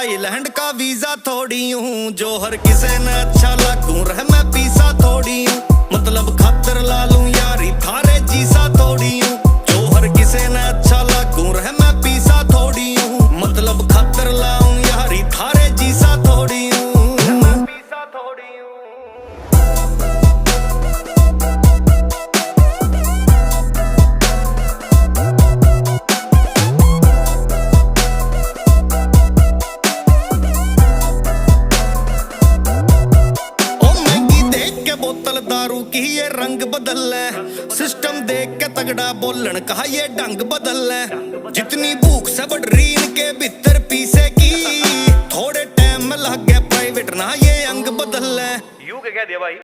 Thailand का visa थोड़ी हूँ, जो हर किसे न अच्छा लगूं रह मैं पीसा थोड़ी हूँ। मतलब खातर ला लूं यारी थारे जीसा थोड़ी हूँ, जो हर किसे न अच्छा लगूं रह मैं पीसा थोड़ी हूँ। मतलब खातर लाऊं यारी थारे जीसा थोड़ी हूँ। बोतल दारू की ये रंग बदल ले, सिस्टम देख के तगड़ा बोलन कहा ये ढंग बदल ले। जितनी भूख से बढ़ रही इनके भीतर पीसे की, थोड़े टाइम में लग गया प्राइवेट ना ये अंग बदल ले। यू क्या दिया भाई।